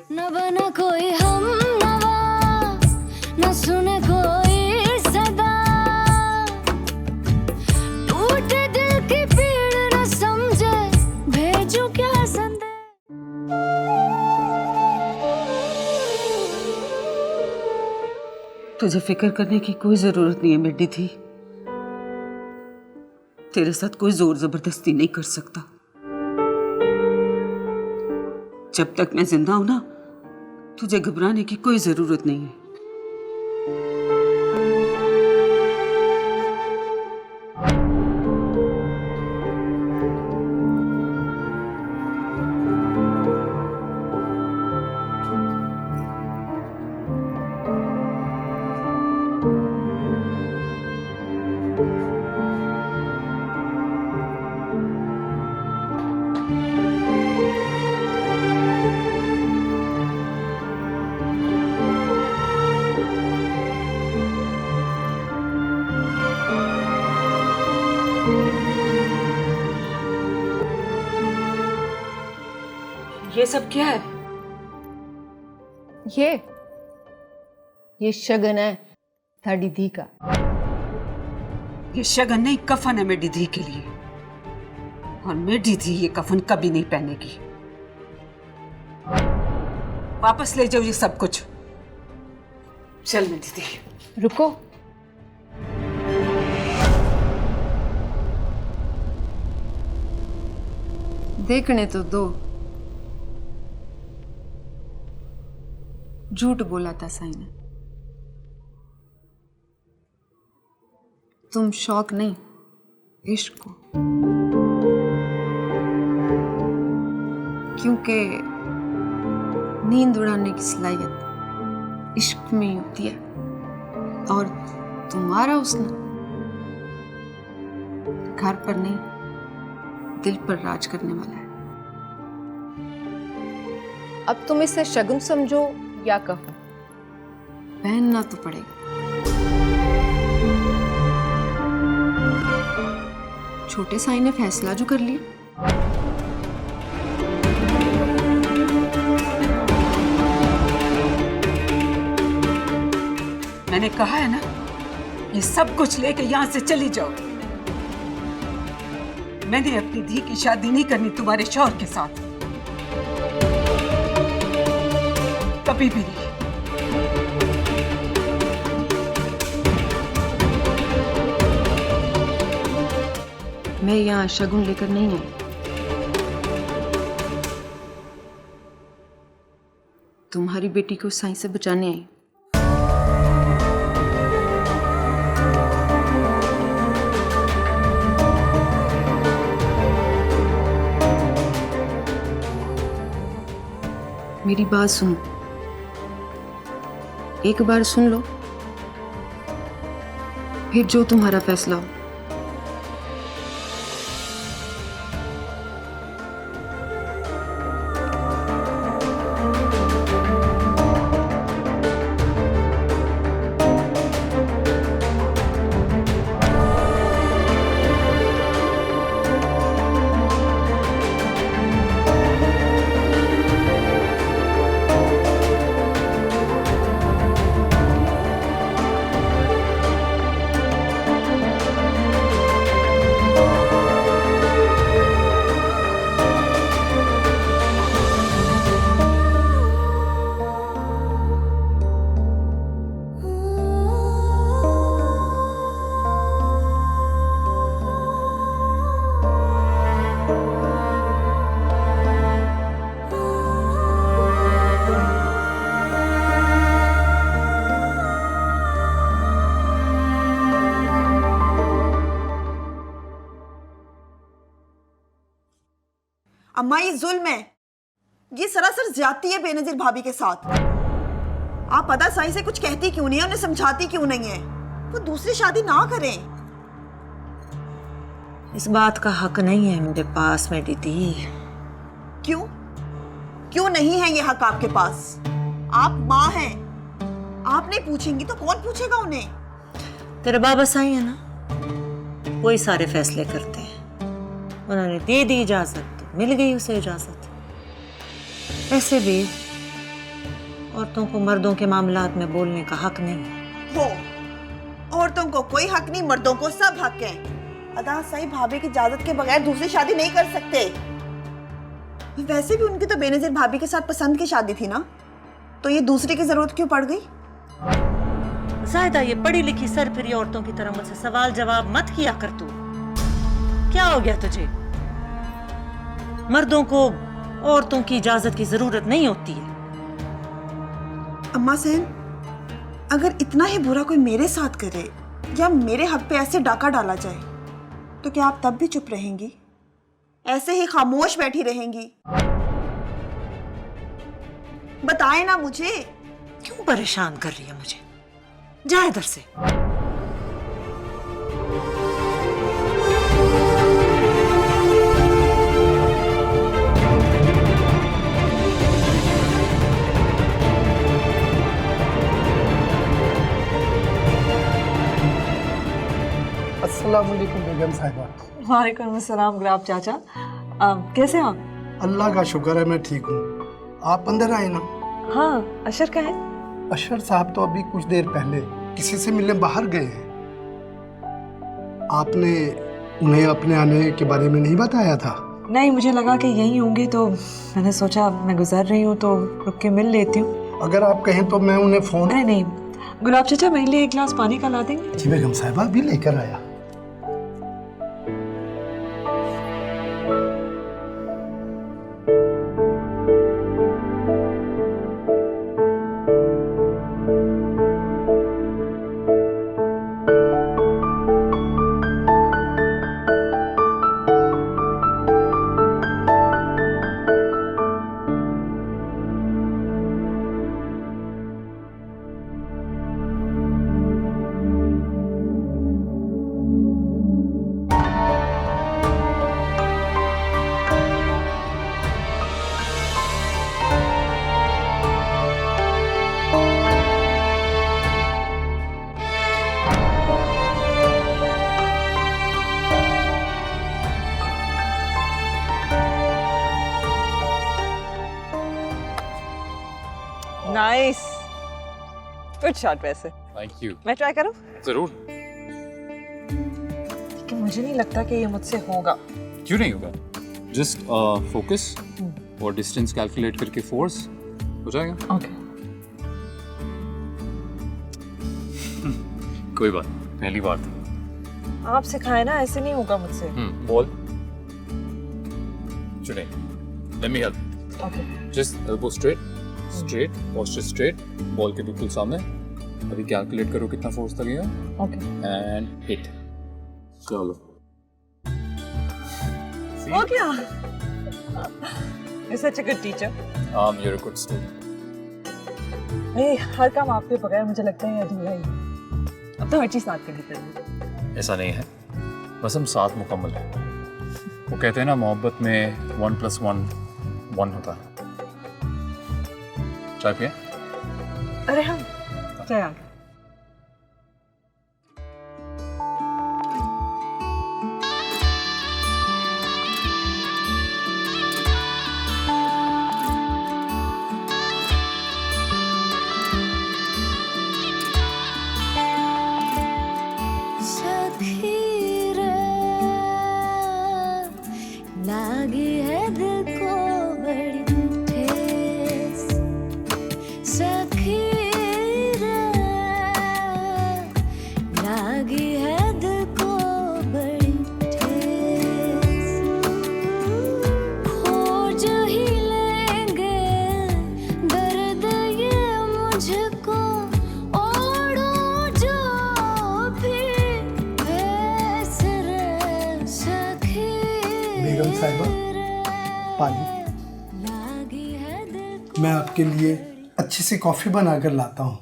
न बना कोई हम नवा, न सुने कोई सदा, टूटे दिल की पीड़ न समझे, भेजूं क्या संदेश। तुझे फिक्र करने की कोई जरूरत नहीं है मेरी थी। तेरे साथ कोई जोर जबरदस्ती नहीं कर सकता। जब तक मैं जिंदा हूं ना, तुझे घबराने की कोई जरूरत नहीं है। ये सब क्या है? ये शगन है थाड़ी धी का। ये शगन नहीं, कफन है मेरी धी के लिए। और मेरी धी ये कफन कभी नहीं पहनेगी। वापस ले जाओ ये सब कुछ। चल मेरी धी। रुको, देखने तो दो। झूठ बोला था साई ने। तुम शौक नहीं, इश्क को। क्योंकि नींद उड़ाने की सलाहियत इश्क में ही होती है, और तुम्हारा उसने घर पर नहीं, दिल पर राज करने वाला है। अब तुम इसे शगुन समझो या कफन, पहनना तो पड़ेगा। छोटे साई ने फैसला जो कर लिया। मैंने कहा है ना, ये सब कुछ लेके यहां से चली जाओ। मैंने अपनी धी की शादी नहीं करनी तुम्हारे शौहर के साथ, कभी भी नहीं। मैं यहाँ शगुन लेकर नहीं आई। तुम्हारी बेटी को साई से बचाने आई। मेरी बात सुनो, एक बार सुन लो, फिर जो तुम्हारा फैसला हो। अम्मा ये जुल्म है, ये सरासर ज्यादती है बेनजीर भाभी के साथ। आप पता साई से कुछ कहती क्यों नहीं है, उन्हें समझाती क्यों नहीं है? वो दूसरी शादी ना करें। इस बात का हक नहीं है मेरे पास मेरी दी। क्यों? क्यों नहीं है ये हक आपके पास? आप माँ हैं, आप नहीं पूछेंगी तो कौन पूछेगा उन्हें? तेरे बाबा साई है ना, वही सारे फैसले करते हैं। उन्होंने दे दी इजाजत, मिल गई उसे इजाजत। ऐसे भी औरतों को मर्दों के मामलात में बोलने का हक नहीं है। हो, औरतों को कोई हक नहीं, मर्दों को सब हक है। अदा सही भाभी की इजाजत के बगैर दूसरी शादी नहीं कर सकते। वैसे भी उनकी तो बेनजीर भाभी के साथ पसंद की शादी थी ना, तो ये दूसरी की जरूरत क्यों पड़ गई? ज़ाहिदा, ये पढ़ी लिखी सरफिरी औरतों की तरह मुझसे सवाल जवाब मत किया कर तू। क्या हो गया तुझे? मर्दों को औरतों की इजाजत की जरूरत नहीं होती है। अम्मा सहन, अगर इतना ही बुरा कोई मेरे साथ करे या मेरे हक पे ऐसे डाका डाला जाए, तो क्या आप तब भी चुप रहेंगी? ऐसे ही खामोश बैठी रहेंगी? बताएं ना मुझे। क्यों परेशान कर रही है मुझे? जा इधर से। अस्सलाम वालेकुम बेगम साहिबा। वालेकुम अस्सलाम गुलाब चाचा। कैसे हैं आप? अल्लाह का शुक्र है मैं ठीक हूँ। आप अंदर आए ना। हाँ, अशर का है? अशर साहब तो अभी कुछ देर पहले किसी से मिलने बाहर गए हैं। आपने उन्हें अपने आने के बारे में नहीं बताया था? नहीं, मुझे लगा कि यहीं होंगे तो मैंने सोचा मैं गुजर रही हूँ तो रुक के मिल लेती हूँ। अगर आप कहें तो मैं उन्हें फोन। नहीं नहीं, गुलाब चाचा मेरे लिए एक गिलास पानी का ला देंगे? जी बेगम साहिबा, अभी लेकर आया। Nice, good shot. वैसे थैंक यू। मैं ट्राई करूं? जरूर। कि मुझे नहीं लगता कि ये मुझसे होगा। क्यों नहीं होगा? जस्ट फोकस और डिस्टेंस कैलकुलेट करके फोर्स हो जाएगा। ओके। कोई बात, पहली बार था। आप सिखाए ना, ऐसे नहीं होगा मुझसे। बॉल चुने। Let me help. Okay. Just elbow straight, straight, posture straight, ball के बिल्कुल सामने। अभी कैलकुलेट करो कितना फोर्स लगेगा। ओके। And hit. चलो। हो गया। You're such a good teacher. You're a good student. नहीं, हर काम आपके बगैर मुझे लगता है ये अधूरा ही है। अब तो हर चीज साथ करनी पड़ेगी। ऐसा नहीं है, बस हम साथ मुकम्मल हैं। वो कहते हैं ना, मोहब्बत में 1 + 1 1 होता है। चाय पिए? अरे हाँ, चाय आ गया। लागी है दिल को बड़ी ठेस, सखी रे लागी है दिल को बड़ी ठेस। खोज ही लेंगे दर्द ये मुझको, ओढ़ो जो भी भेस रे सखी। बेगम साहिबा, पानी। मैं आपके लिए अच्छी सी कॉफी बनाकर लाता हूँ।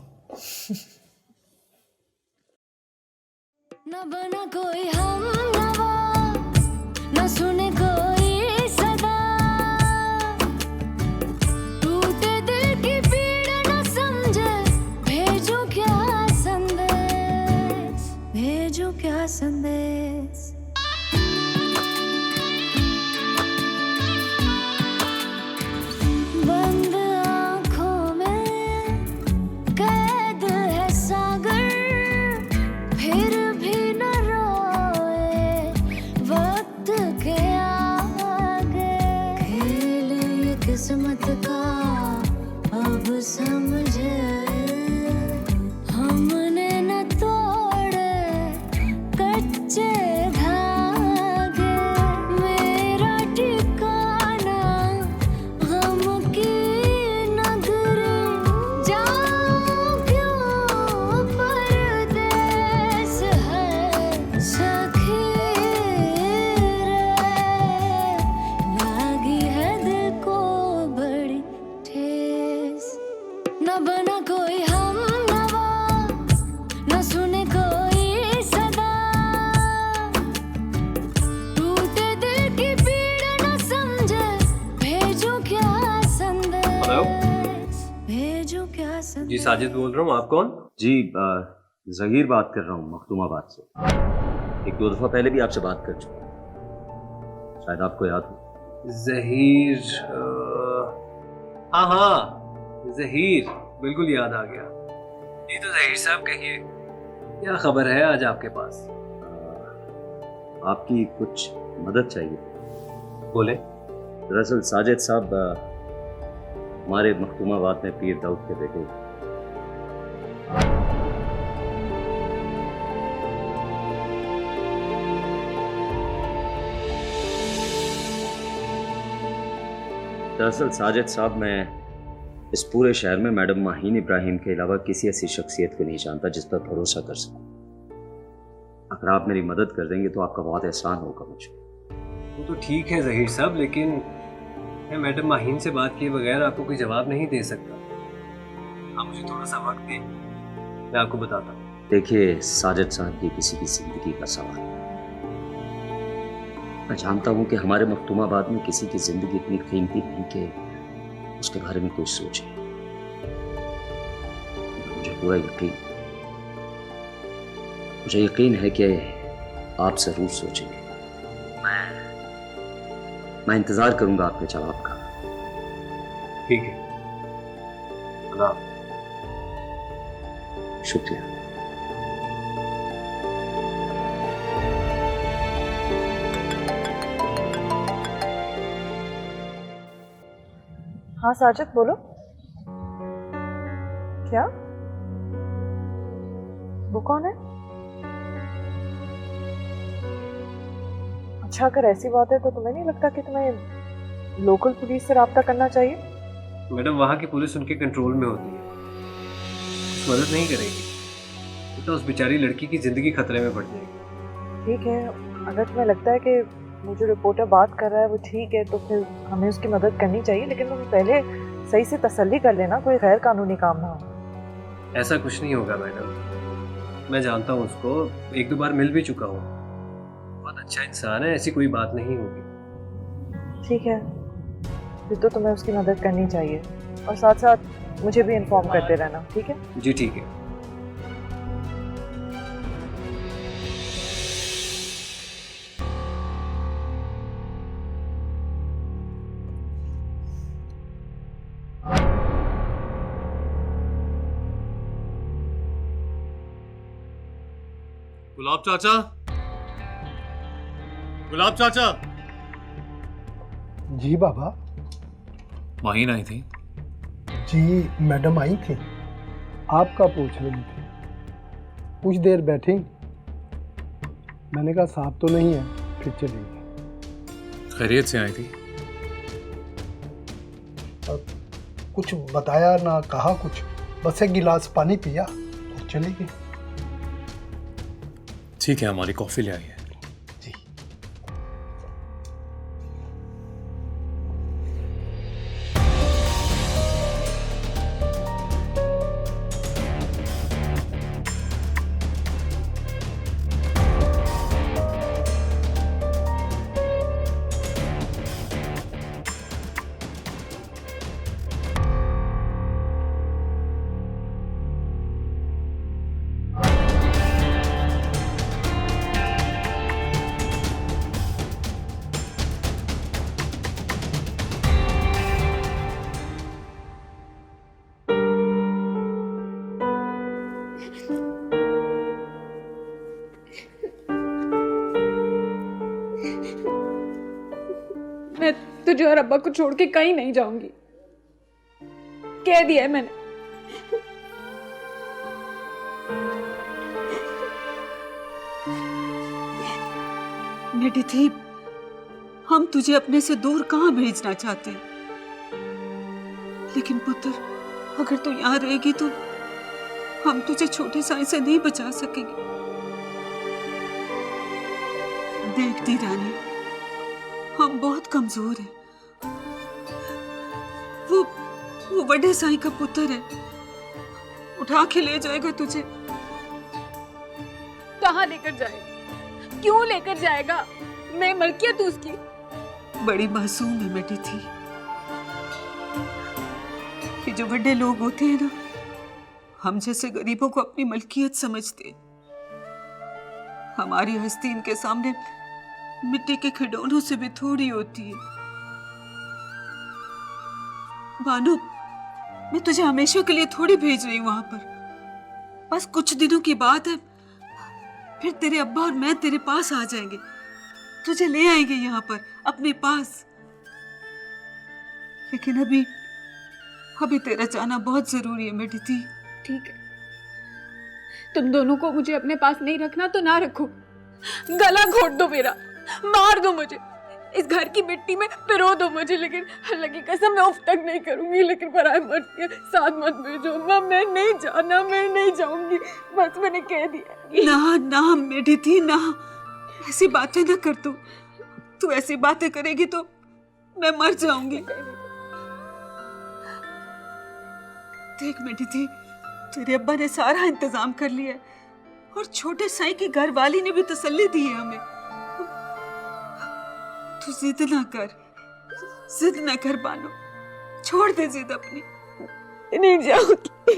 न बना कोई हमनवा, न सुने कोई सदा, टूटे दिल की पीड़ न समझे, भेजो क्या संदेश, भेजो क्या संदेश। बंद आँखों में समझे हमने न तोड़े कच्चे धागे मेरा ठिकाना हम की नगरी जाऊं क्यों परदेस है सखी रे लागी है दिल को बड़ी ठेस न बना कोई हम नवा न सुने कोई सदा टूटे दिल की पीड़ न समझे भेजूं क्या संदेश भेजूं क्या संदेश। जी साजिद बोल रहा हूँ। आप कौन? जी जहीर बात कर रहा हूँ मखदूमाबाद से। एक दो दफ़ा पहले भी आपसे बात कर चुका हूँ, शायद आपको याद हो। जहीर हाँ हाँ जहीर, बिल्कुल याद आ गया। जी तो जहीर साहब कहिए, क्या खबर है आज आपके पास? आपकी कुछ मदद चाहिए। बोले। दरअसल साजिद साहब हमारे मखदूमाबाद में पीर दाऊद के बेटे हैं। दरअसल साजिद साहब, मैं इस पूरे शहर में मैडम माहीन इब्राहिम के अलावा किसी ऐसी शख्सियत को नहीं जानता जिस पर भरोसा कर सकूं। अगर आप मेरी मदद कर देंगे तो आपका बहुत एहसान होगा मुझे। वो तो ठीक है जहीर साहब, लेकिन मैं मैडम माहीन से बात किए बगैर आपको कोई जवाब नहीं दे सकता। आप मुझे थोड़ा सा वक्त दें, मैं आपको बताता हूँ। देखिए साजिद साहब, ये किसी की जिंदगी का सवाल है। मैं जानता हूँ कि हमारे मखदूमाबाद में किसी की जिंदगी इतनी कीमती नहीं कि उसके बारे में कोई सोचे। मुझे यकीन है कि आप जरूर सोचेंगे। मैं इंतजार करूंगा आपके जवाब का। ठीक है, अल्लाह। शुक्रिया। हाँ साजिद बोलो। क्या? वो कौन है? अच्छा, अगर ऐसी बात है तो तुम्हें नहीं लगता कि तुम्हें लोकल पुलिस से राब्ता करना चाहिए? मैडम, वहाँ की पुलिस उनके कंट्रोल में होती है, कुछ मदद नहीं करेगी तो उस बेचारी लड़की की जिंदगी खतरे में पड़ जाएगी। ठीक है, अगर तुम्हें लगता है कि वो जो रिपोर्टर बात कर रहा है वो ठीक है तो फिर हमें उसकी मदद करनी चाहिए, लेकिन तुम पहले सही से तसल्ली कर लेना, कोई गैर कानूनी काम ना हो। ऐसा कुछ नहीं होगा मैडम, मैं जानता हूँ उसको, एक दो बार मिल भी चुका हूँ, बहुत अच्छा इंसान है, ऐसी कोई बात नहीं होगी। ठीक है, फिर तो तुम्हें उसकी मदद करनी चाहिए और साथ साथ मुझे भी इन्फॉर्म करते रहना, ठीक है? जी ठीक है। गुलाब चाचा, गुलाब चाचा। जी बाबा। माहीन आई थी? जी मैडम आई थी, आपका पूछ रही थी। कुछ देर बैठी, मैंने कहा साहब तो नहीं है, फिर चली गई। खैरियत से आई थी? कुछ बताया ना कहा कुछ, बस एक गिलास पानी पिया और चली गई। ठीक है, हमारी कॉफी ले आई है। जी। मैं तुझे और अब्बा को छोड़ के कहीं नहीं जाऊंगी। कह दिया है मैंने। बेटी थी, हम तुझे अपने से दूर कहाँ भेजना चाहते हैं, लेकिन पुत्र अगर तू यहाँ रहेगी तो हम तुझे छोटे साई से नहीं बचा सकेंगे। देखती रानी, हम बहुत कमजोर हैं। वो बड़े साई का पुत्र है, उठा के ले जाएगा तुझे। कहाँ लेकर जाएगा? क्यों लेकर जाएगा? मैं मलकियत हूँ उसकी। बड़ी मासूम है बेटी थी। ये जो बड़े लोग होते हैं ना, हम जैसे गरीबों को अपनी मलकियत समझते। हमारी हस्ती इनके सामने मिट्टी के खिलौनों से भी थोड़ी होती है। बानो, मैं तुझे हमेशा के लिए थोड़ी भेज रही हूं वहां पर। बस कुछ दिनों की बात है, फिर तेरे अब्बा और मैं तेरे पास आ जाएंगे, तुझे ले आएंगे यहाँ पर अपने पास। लेकिन अभी तेरा जाना बहुत जरूरी है बेटी थी। ठीक है, तुम दोनों को मुझे अपने पास नहीं रखना तो ना रखो। गला घोट दो मेरा, मार दो मुझे, इस घर की मिट्टी में पिरो दो मुझे, लेकिन अल्लाह की कसम मैं उफ तक नहीं करूंगी। लेकिन पराए मर्द के साथ मत भेजो अम्मा, मैं नहीं जाना, मैं नहीं जाऊंगी, बस मैंने कह दिया। ना ना बेटी थी ना, ऐसी बातें ना कर। तू ऐसी बातें करेगी तो मैं मर जाऊंगी। देख बेटी थी, तेरे अब्बा ने सारा इंतजाम कर लिया है और छोटे साई की घरवाली ने भी तसल्ली दी है हमें। तू जिद ना कर बानो, छोड़ दे जिद अपनी। नहीं जाऊंगी,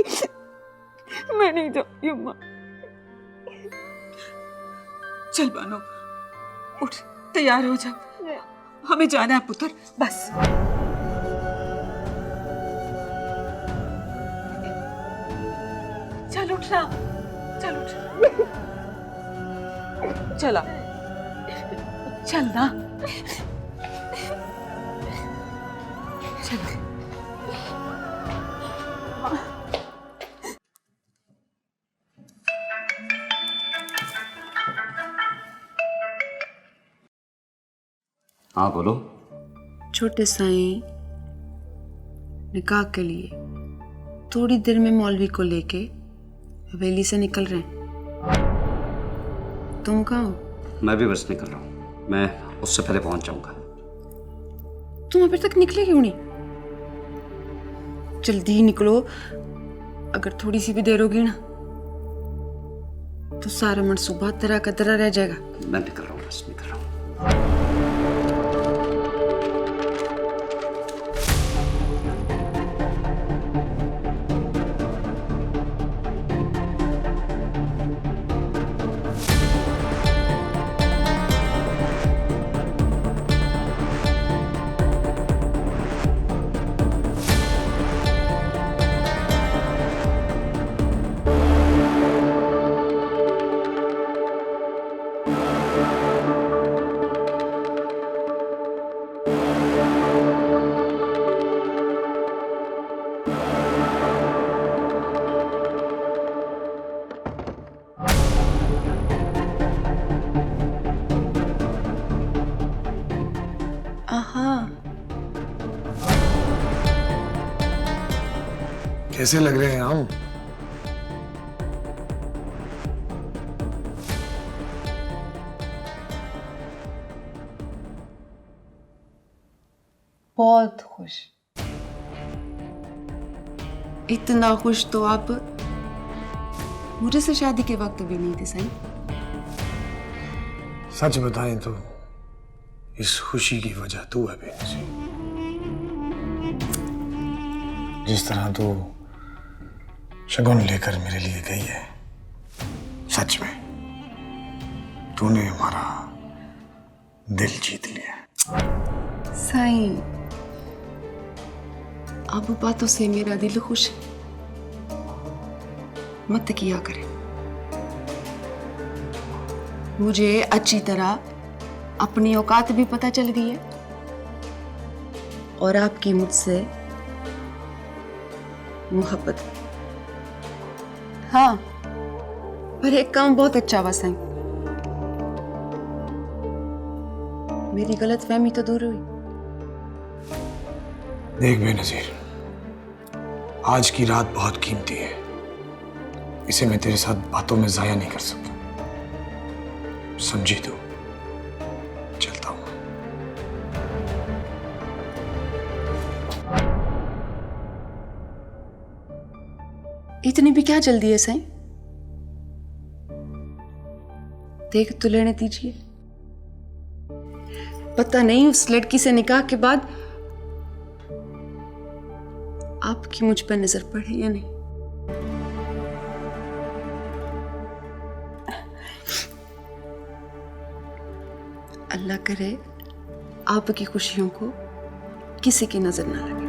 मैं नहीं जाऊंगी अम्मा। चल बानो, उठ, तैयार हो जा, हमें जाना है पुत्र, बस। चल उठना, चल उठ, चला, चल ना, चल। हाँ बोलो। छोटे साईं निकाह के लिए थोड़ी देर में मौलवी को लेके हवेली से निकल रहे हैं। तुम कहाँ हो? मैं भी बस निकल रहा हूँ, मैं उससे पहले पहुंच जाऊंगा। तुम अभी तक निकले क्यों नहीं? जल्दी ही निकलो, अगर थोड़ी सी भी देर होगी ना तो सारा मनसूबा तरह का तरह रह जाएगा। मैं निकल रहा हूँ, बस निकल रहा हूँ। कैसे लग रहे हैं हम? बहुत खुश, इतना खुश तो आप मुझे से शादी के वक्त भी नहीं थे साईं। सच बताएं तो इस खुशी की वजह तू है बेनज़ीर। जिस तरह तू शगुन लेकर मेरे लिए गई है, सच में तूने हमारा दिल जीत लिया। साईं, अब बातों से मेरा दिल खुश है, मत किया करे। मुझे अच्छी तरह अपनी औकात भी पता चल गई है और आपकी मुझसे मोहब्बत। हाँ, पर एक काम बहुत अच्छा हुआ साईं, मेरी गलतफहमी तो दूर हुई। देख बेनजीर, आज की रात बहुत कीमती है, इसे मैं तेरे साथ बातों में जाया नहीं कर सकता, समझी तू? चलता हूं। इतनी भी क्या जल्दी है साईं? देख तो लेने दीजिए, पता नहीं उस लड़की से निकाह के बाद आपकी मुझ पर नजर पड़े या नहीं। अल्लाह करे आपकी खुशियों को किसी की नजर ना लगे।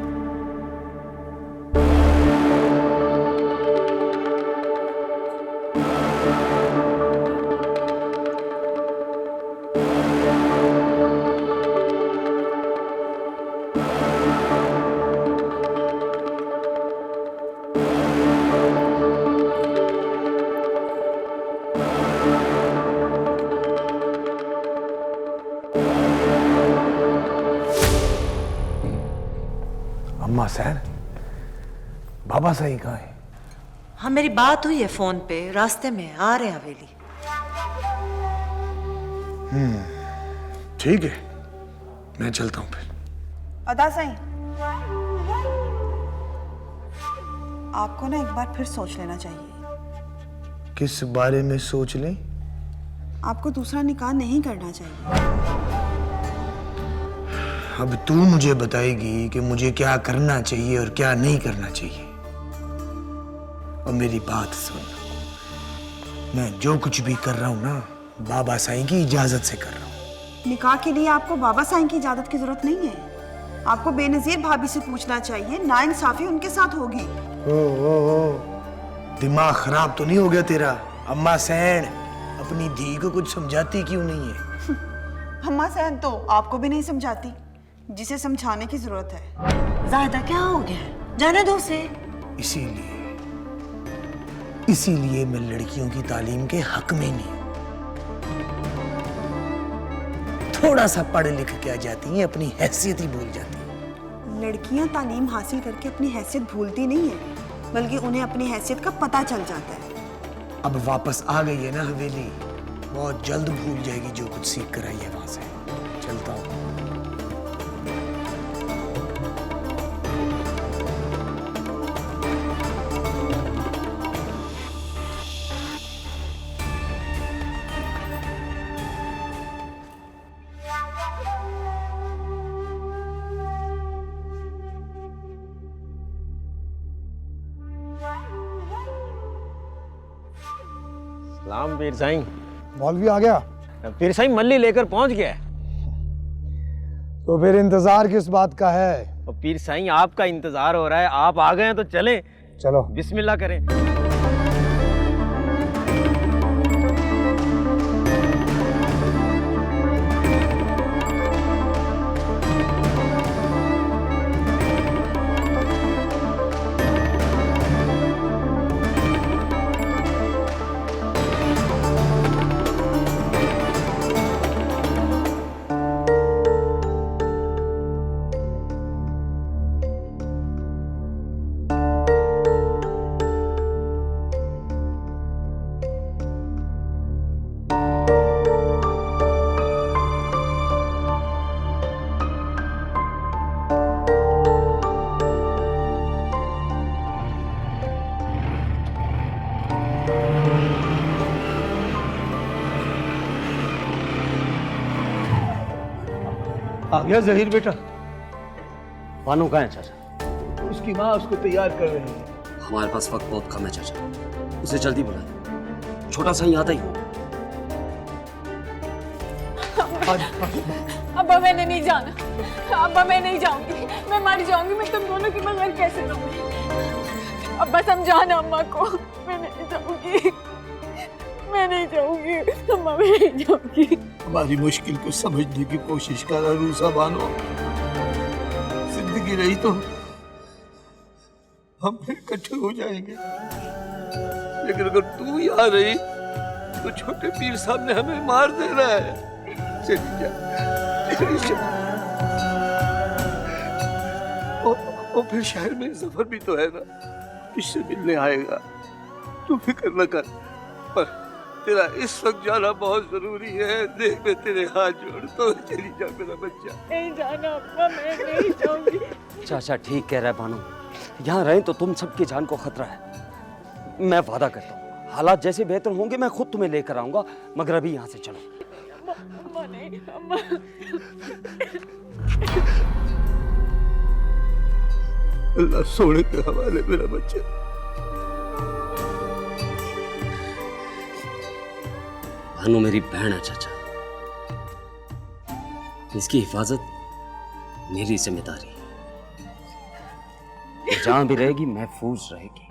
अम्मा सैन, बाबा साईं कहाँ है? हाँ, मेरी बात हुई है फोन पे, रास्ते में आ रहे हैं हवेली। ठीक है, मैं चलता हूँ फिर। अदा साईं, आपको ना एक बार फिर सोच लेना चाहिए। किस बारे में सोच लें? आपको दूसरा निकाह नहीं करना चाहिए। अब तू मुझे बताएगी कि मुझे क्या करना चाहिए और क्या नहीं करना चाहिए। और मेरी बात सुन, मैं जो कुछ भी कर रहा हूं ना, बाबा साईं की इजाजत से कर रहा हूं। निकाह के लिए आपको बाबा साईं की इजाजत की जरूरत नहीं है। आपको बेनजीर भाभी से पूछना चाहिए, नाइंसाफी उनके साथ होगी। ओ, दिमाग खराब तो नहीं हो गया तेरा? अम्मा सैन अपनी धी को कुछ समझाती क्यों नहीं है? अम्मा सैन तो आपको भी नहीं समझाती, जिसे समझाने की जरूरत है। ज़ाहिदा क्या हो गया, जाने दो उसे। इसीलिए मैं लड़कियों की तालीम के हक में नहीं। थोड़ा सा पढ़ लिख के आ जाती हैं, अपनी हैसियत ही भूल जाती हैं। लड़कियां तालीम हासिल करके अपनी हैसियत भूलती नहीं है, बल्कि उन्हें अपनी हैसियत का पता चल जाता है। अब वापस आ गई है ना हवेली, बहुत जल्द भूल जाएगी जो कुछ सीख कर आई है वहां से। चलता हूं। सलाम पीर साईं। मौलवी आ गया? पीर साईं मल्ली लेकर पहुंच गया है। तो फिर इंतजार किस बात का है? और पीर साईं आपका इंतजार हो रहा है, आप आ गए हैं तो चलें। चलो बिस्मिल्लाह करें। आ गया जहीर बेटा। बानो कहाँ है चाचा? उसकी माँ उसको तैयार कर रही है। हमारे पास वक्त बहुत कम है चाचा, उसे जल्दी बुलाए, छोटा सा ही आता ही हो। अब्बा मैंने नहीं जाना, अब्बा मैं नहीं जाऊंगी, मैं मर जाऊंगी, मैं तुम दोनों के बगैर कैसे रहूंगी? अब्बा समझाना अम्मा को, मैं नहीं जाऊंगी, मैं नहीं जाऊंगी, अम्मा मैं नहीं जाऊंगी। हमारी मुश्किल को समझने की कोशिश कर रूसा बानो। जिंदगी रही तो हम फिर इकट्ठे हो जाएंगे। लेकिन अगर तू यहाँ रही तो छोटे पीर साहब ने हमें मार देना है। चली जा, चली जा। और फिर शहर में सफर भी तो है ना, किससे मिलने आएगा? तू फिक्र न कर, पर तेरा इस वक्त जाना बहुत जरूरी है। देख मैं तेरे हाथ जोड़ता हूँ, चली जा मेरा बच्चा। नहीं जाना अम्मा, मैं नहीं जाऊंगी। चाचा ठीक कह रहा है भानु, यहाँ रहे तो तुम सबकी जान को खतरा है। मैं वादा करता हूँ हालात जैसे बेहतर होंगे मैं खुद तुम्हें लेकर आऊंगा, मगर अभी यहाँ से चलो। अम्मा नहीं, अम्मा। अल्लाह सोने के हवाले मेरा बच्चा। भानु मेरी बहन है चाचा, इसकी हिफाजत मेरी जिम्मेदारी है। जहां भी रहेगी महफूज रहेगी।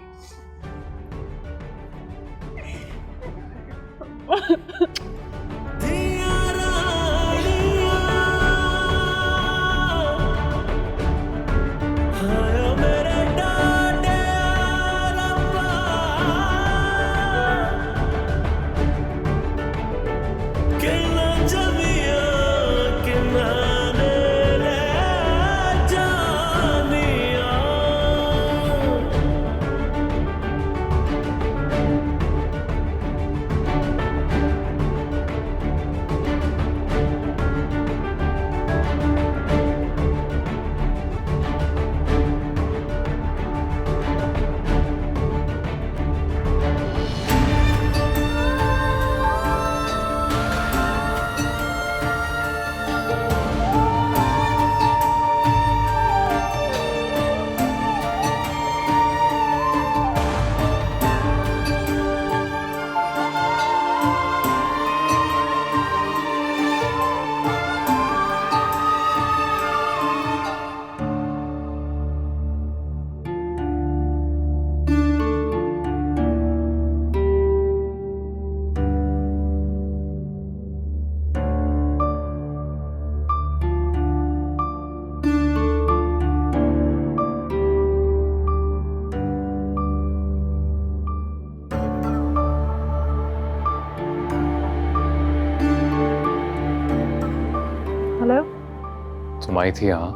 तुम आई थी यहाँ,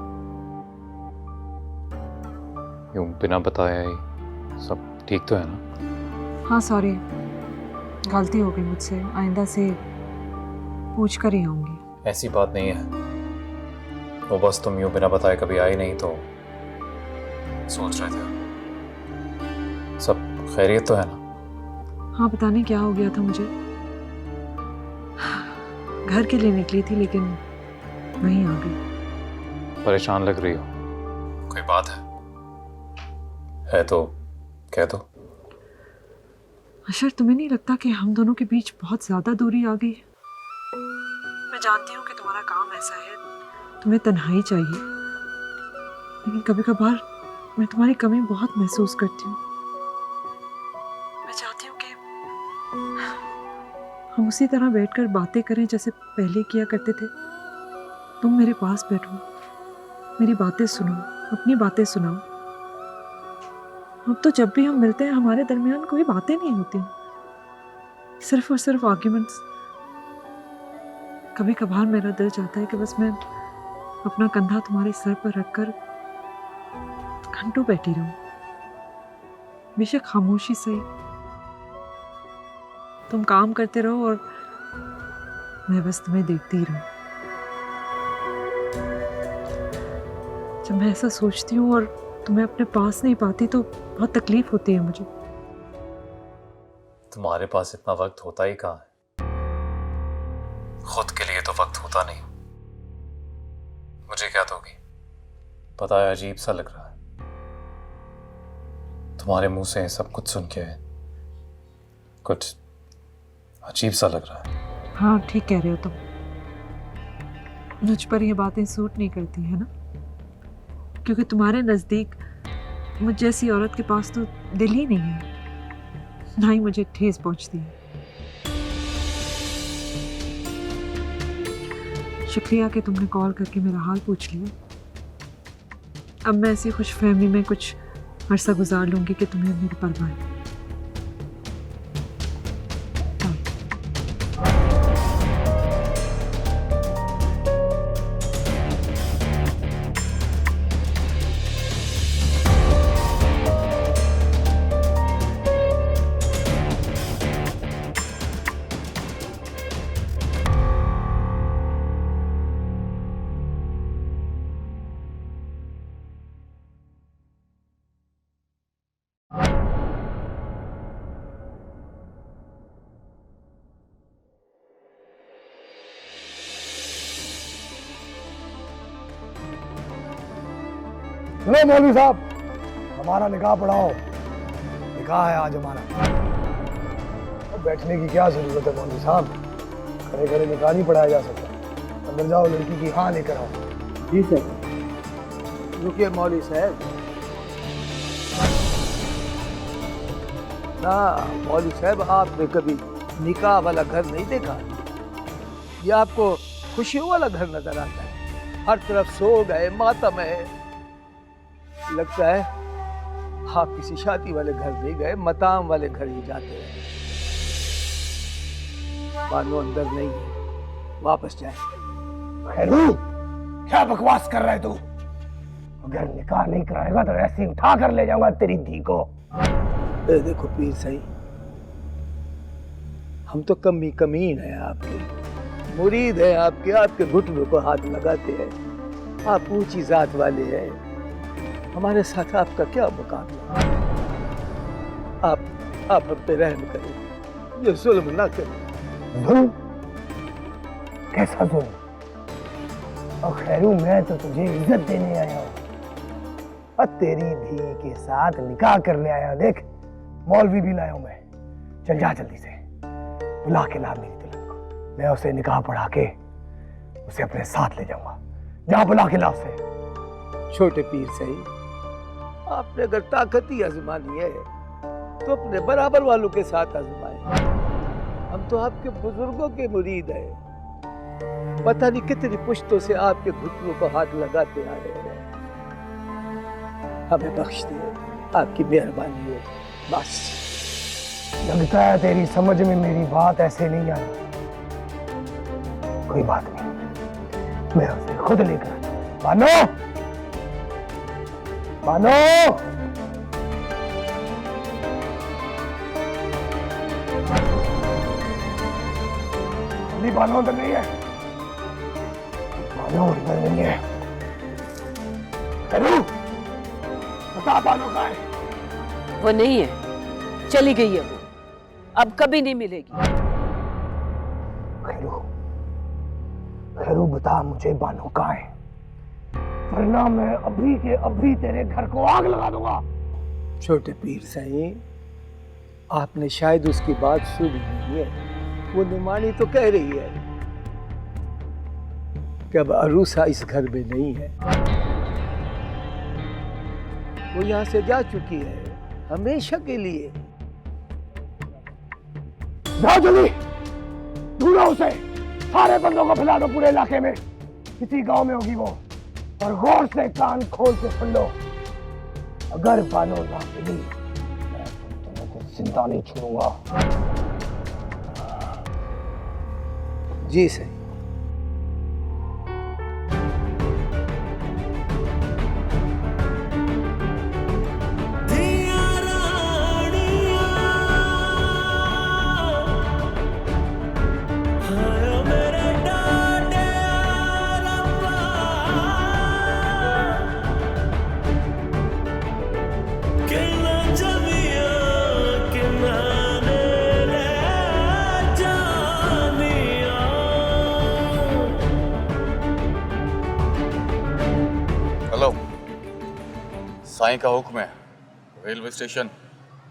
यूं बिना बताया ही। सब ठीक तो है ना? हाँ सॉरी, गलती हो गई मुझसे, आइंदा से पूछ कर ही आऊंगी। ऐसी बात नहीं है, वो बस तुम यूं बिना बताए कभी आई नहीं तो सोच रहे थे। सब खैरियत तो है ना? हाँ पता नहीं क्या हो गया था मुझे, घर के लिए निकली थी लेकिन वहीं आ गई। परेशान लग रही हो, कोई बात है तो कह दो। अशर तुम्हें नहीं लगता कि हम दोनों के बीच बहुत ज्यादा दूरी आ गई है? मैं जानती हूँ कि तुम्हारा काम ऐसा है, तुम्हें तन्हाई चाहिए, लेकिन कभी कभार मैं तुम्हारी कमी बहुत महसूस करती हूँ। मैं चाहती हूँ कि हम उसी तरह बैठकर बातें करें जैसे पहले किया करते थे। तुम मेरे पास बैठो, मेरी बातें सुनो, अपनी बातें सुनाओ। अब तो जब भी हम मिलते हैं हमारे दरमियान कोई बातें नहीं होती, सिर्फ और सिर्फ आर्ग्यूमेंट्स। कभी कभार मेरा दिल चाहता है कि बस मैं अपना कंधा तुम्हारे सर पर रखकर घंटों बैठी रहूं, बेशक खामोशी से। तुम काम करते रहो और मैं बस तुम्हें देखती ही रहूं। जब मैं ऐसा सोचती हूँ और तुम्हें अपने पास नहीं पाती तो बहुत तकलीफ होती है मुझे। तुम्हारे पास इतना वक्त होता ही कहाँ है? खुद के लिए तो वक्त होता नहीं। मुझे क्या दोगी? पता है अजीब सा लग रहा है, तुम्हारे मुंह से सब कुछ सुन के कुछ अजीब सा लग रहा है। हाँ ठीक कह रहे हो तुम, मुझ पर ये बातें सूट नहीं करती है ना, क्योंकि तुम्हारे नजदीक मुझ जैसी औरत के पास तो दिल ही नहीं है, ना ही मुझे ठेस पहुंचती है। शुक्रिया कि तुमने कॉल करके मेरा हाल पूछ लिया। अब मैं ऐसी खुशफहमी में कुछ अरसा गुजार लूंगी कि तुम्हें मेरी परवाह है। चलो मौलवी साहब, हमारा निकाह पढ़ाओ। निकाह है आज हमारा। अब बैठने की क्या जरूरत है मौलवी साहब, खड़े खड़े निकाह नहीं पढ़ाया जा सकता। अंदर जाओ, लड़की की हाँ लेकर आओ। जी सर। रुकिए मौलवी साहब। ना मौलवी साहब, आपने कभी निकाह वाला घर नहीं देखा? ये आपको खुशियों वाला घर नजर आता है। हर तरफ सोग है, मातम है। लगता है आप किसी शादी वाले घर नहीं गए, मताम वाले घर ही जाते हैं। मानो अंदर नहीं है, वापस जाए। खैरू, क्या बकवास कर रहा है तू? अगर निकाह नहीं कराएगा तो ऐसे ही उठा कर ले जाऊंगा तेरी धी को। देखो पीर सही, हम तो कमीन है आपके, मुरीद है आपके, आपके घुटनों को हाथ लगाते हैं। आप ऊंची जात वाले हैं, हमारे साथ आपका क्या मुकाबला? आप हम पे रहम करें, ये जुल्म ना करें। जुल्म? कैसा जुल्म? और खैरू, मैं तो तुझे इज्जत देने आया हूँ और तेरी धी के साथ निकाह करने आया हूँ। देख, मौलवी भी लाया हूँ मैं। चल जा जल्दी से, बुला के ला मेरी दुल्हन को। मैं उसे निकाह पढ़ा के उसे अपने साथ ले जाऊंगा। जा बुला के ला उसे। छोटे पीर सही, आपने अगर ताकत ही आजमानी है तो अपने बराबर वालों के साथ आजमाए। हम तो आपके बुजुर्गों के मुरीद हैं, पता नहीं कितनी पुश्तों से आपके घुटनों को हाथ लगाते आ रहे हैं। हमें बख्श दिए, आपकी मेहरबानी हो बस। लगता है तेरी समझ में मेरी बात ऐसे नहीं आई। कोई बात नहीं, मैं उसे खुद लेकर आता हूं। मानो, मानो, बानो अंदर नहीं है। बानो अंदर नहीं है। करूं? बता बानो कहाँ है? वो नहीं है, चली गई है वो, अब कभी नहीं मिलेगी। खैरू, खैरू बता मुझे बानो कहाँ है, वरना मैं अभी के अभी तेरे घर को आग लगा दूंगा। छोटे पीर सही, आपने शायद उसकी बात सुनी नहीं है। वो निमानी तो कह रही है कि अब अरूसा इस घर में नहीं है, वो यहाँ से जा चुकी है हमेशा के लिए। जाओ जल्दी, ढूंढो उसे, सारे बंदों को फैला दो पूरे इलाके में। किसी गांव में होगी वो, और गौर से कान खोल के सुन लो। अगर बानो ना मिली, मैं तुमको जिंदा नहीं छोड़ूंगा। जी सही। साईं का हुक्म है, रेलवे स्टेशन,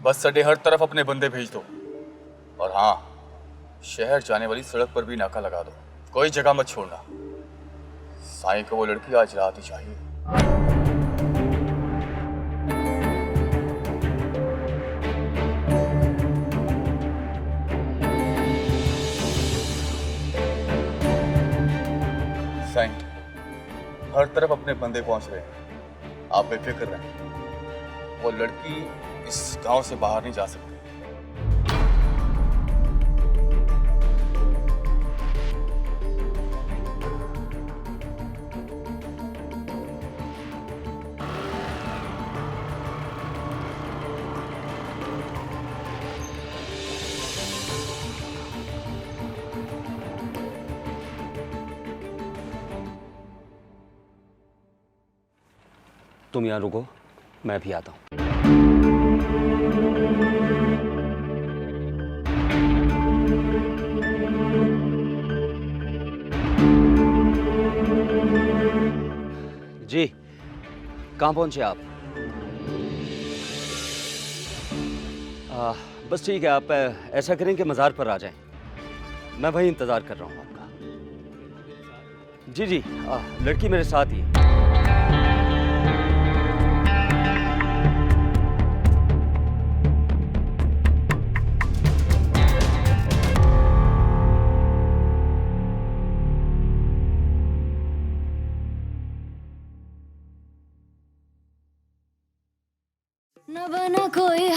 बस अड्डे, हर तरफ अपने बंदे भेज दो। और हाँ, शहर जाने वाली सड़क पर भी नाका लगा दो, कोई जगह मत छोड़ना। साईं को वो लड़की आज रात ही चाहिए। साईं, हर तरफ अपने बंदे पहुंच रहे हैं, आप बेफिक्र रहें। वो लड़की इस गांव से बाहर नहीं जा सकती। तुम यहाँ रुको, मैं भी आता हूँ। जी, कहाँ पहुँचे आप? बस ठीक है, आप ऐसा करें कि मज़ार पर आ जाएं। मैं वहीं इंतज़ार कर रहा हूँ आपका। जी जी, लड़की मेरे साथ ही है। न बना कोई